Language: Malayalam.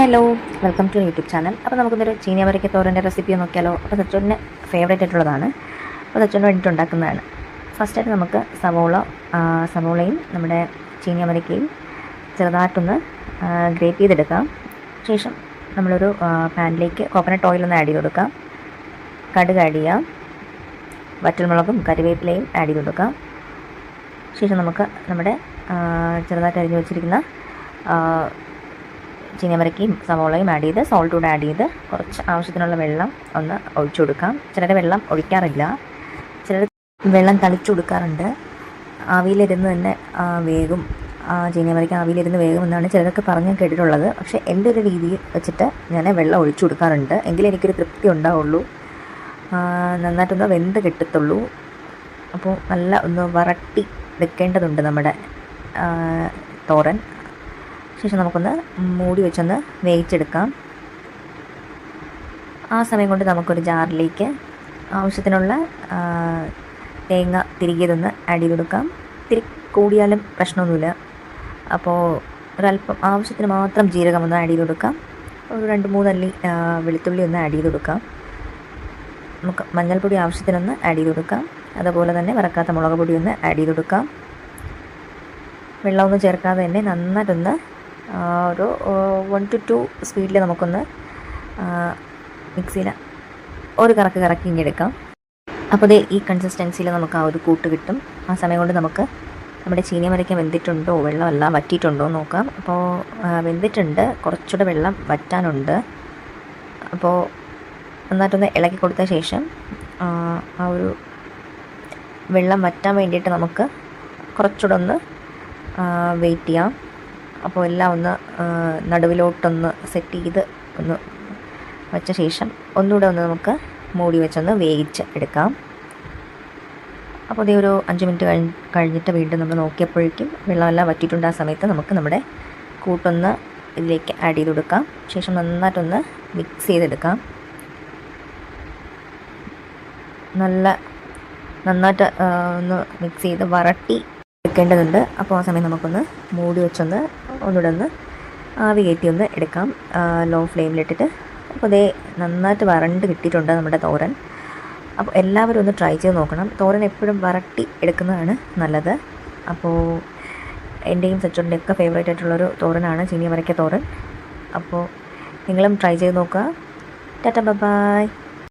Hello, welcome to YouTube channel. അപ്പോൾ നമുക്കിന്നൊരു ചീനിയമരയ്ക്ക തോരൻ്റെ റെസിപ്പി നോക്കിയാലോ. അപ്പോൾ സച്ചോടിന് ഫേവറേറ്റ് ആയിട്ടുള്ളതാണ്. അപ്പോൾ സച്ചോടിന് വേണ്ടിയിട്ട് ഉണ്ടാക്കുന്നതാണ്. ഫസ്റ്റായിട്ട് നമുക്ക് സവോളയും നമ്മുടെ ചീനിയമരയ്ക്കയും ചെറുതായിട്ടൊന്ന് ഗ്രേറ്റ് ചെയ്തെടുക്കാം. ശേഷം നമ്മളൊരു പാനിലേക്ക് കോക്കനട്ട് ഓയിലൊന്ന് ആഡ് ചെയ്ത് കൊടുക്കാം. കടുക് ആഡ് ചെയ്യാം. വറ്റൽമുളകും കറിവേപ്പിലയും ആഡ് ചെയ്ത് കൊടുക്കാം. ശേഷം നമുക്ക് നമ്മുടെ ചെറുതായിട്ട് അരിഞ്ഞ് വെച്ചിരിക്കുന്ന ചീനിയമരയ്ക്കയും സവോളയും ആഡ് ചെയ്ത് സോൾട്ട് കൂടെ ആഡ് ചെയ്ത് കുറച്ച് ആവശ്യത്തിനുള്ള വെള്ളം ഒന്ന് ഒഴിച്ചു കൊടുക്കാം. ചിലർ വെള്ളം ഒഴിക്കാറില്ല, ചിലർ വെള്ളം തളിച്ചു കൊടുക്കാറുണ്ട്. ആവിയിലിരുന്ന് തന്നെ വേഗം ചീനിയമരയ്ക്ക് ആവിയിലിരുന്ന് വേഗം എന്നാണ് ചിലരൊക്കെ പറഞ്ഞ് കേട്ടിട്ടുള്ളത്. പക്ഷേ എൻ്റെ ഒരു രീതി വെച്ചിട്ട് ഞാൻ വെള്ളം ഒഴിച്ചു കൊടുക്കാറുണ്ട്. എങ്കിലേ എനിക്കൊരു തൃപ്തി ഉണ്ടാവുള്ളൂ, നന്നായിട്ടൊന്ന് വെന്ത് കിട്ടത്തുള്ളൂ. അപ്പോൾ നല്ല ഒന്ന് വരട്ടി എടുക്കേണ്ടതുണ്ട് നമ്മുടെ തോരൻ. ശേഷം നമുക്കൊന്ന് മൂടി വെച്ചൊന്ന് വേവിച്ചെടുക്കാം. ആ സമയം കൊണ്ട് നമുക്കൊരു ജാറിലേക്ക് ആവശ്യത്തിനുള്ള തേങ്ങ തിരികിയതൊന്ന് ആഡ് ചെയ്ത് കൊടുക്കാം. തിരി കൂടിയാലും പ്രശ്നമൊന്നുമില്ല. അപ്പോൾ ഒരല്പം ആവശ്യത്തിന് മാത്രം ജീരകം ഒന്ന് ആഡ് ചെയ്ത് കൊടുക്കാം. ഒരു 2-3 അല്ലി വെളുത്തുള്ളി ഒന്ന് ആഡ് ചെയ്ത് കൊടുക്കാം. നമുക്ക് മഞ്ഞൾപ്പൊടി ആവശ്യത്തിനൊന്ന് ആഡ് ചെയ്ത് കൊടുക്കാം. അതുപോലെ തന്നെ വറക്കാത്ത മുളക് പൊടി ഒന്ന് ആഡ് ചെയ്ത് കൊടുക്കാം. വെള്ളമൊന്നും ചേർക്കാതെ തന്നെ നന്നായിട്ടൊന്ന് ഒരു 1 to 2 സ്പീഡിൽ നമുക്കൊന്ന് മിക്സിയിൽ ഒരു കറക്കി ഇങ്ങെടുക്കാം. അപ്പോൾ ഈ കൺസിസ്റ്റൻസിയിൽ നമുക്ക് ആ ഒരു കൂട്ട് കിട്ടും. ആ സമയം കൊണ്ട് നമുക്ക് നമ്മുടെ ചീനിയമരയ്ക്ക വെന്തിട്ടുണ്ടോ, വെള്ളമെല്ലാം വറ്റിയിട്ടുണ്ടോ എന്ന് നോക്കാം. അപ്പോൾ വെന്തിട്ടുണ്ട്, കുറച്ചുകൂടെ വെള്ളം വറ്റാനുണ്ട്. അപ്പോൾ നന്നായിട്ടൊന്ന് ഇളക്കി കൊടുത്ത ശേഷം ആ ഒരു വെള്ളം വറ്റാൻ വേണ്ടിയിട്ട് നമുക്ക് കുറച്ചുകൂടെ ഒന്ന് വെയിറ്റ് ചെയ്യാം. അപ്പോൾ എല്ലാം ഒന്ന് നടുവിലോട്ടൊന്ന് സെറ്റ് ചെയ്ത് ഒന്ന് വച്ച ശേഷം ഒന്നുകൂടെ ഒന്ന് നമുക്ക് മൂടി വെച്ചൊന്ന് വേവിച്ച് എടുക്കാം. അപ്പോൾ അതേ ഒരു 5 മിനിറ്റ് കഴിഞ്ഞിട്ട് വീണ്ടും നമ്മൾ നോക്കിയപ്പോഴേക്കും വെള്ളമെല്ലാം വറ്റിയിട്ടുണ്ട്. ആ സമയത്ത് നമുക്ക് നമ്മുടെ കൂട്ടൊന്ന് ഇതിലേക്ക് ആഡ് ചെയ്ത് കൊടുക്കാം. ശേഷം നന്നായിട്ടൊന്ന് മിക്സ് ചെയ്തെടുക്കാം. നന്നായിട്ട് ഒന്ന് മിക്സ് ചെയ്ത് വരട്ടി എടുക്കേണ്ടതുണ്ട്. അപ്പോൾ ആ സമയം നമുക്കൊന്ന് മൂടി വെച്ചൊന്ന് ഒന്നുകൂടെ ആവി കയറ്റി ഒന്ന് എടുക്കാം, ലോ ഫ്ലെയിമിലിട്ടിട്ട്. അപ്പോൾ അതേ നന്നായിട്ട് വരണ്ട് കിട്ടിയിട്ടുണ്ട് നമ്മുടെ തോരൻ. അപ്പോൾ എല്ലാവരും ഒന്ന് ട്രൈ ചെയ്ത് നോക്കണം. തോരൻ എപ്പോഴും വരട്ടി എടുക്കുന്നതാണ് നല്ലത്. അപ്പോൾ എൻ്റെയും സച്ചോടിൻ്റെയൊക്കെ ഫേവറേറ്റ് ആയിട്ടുള്ളൊരു തോരനാണ് ചീനിയമരയ്ക്ക തോരൻ. അപ്പോൾ നിങ്ങളും ട്രൈ ചെയ്ത് നോക്കുക. ടാറ്റ, ബൈ.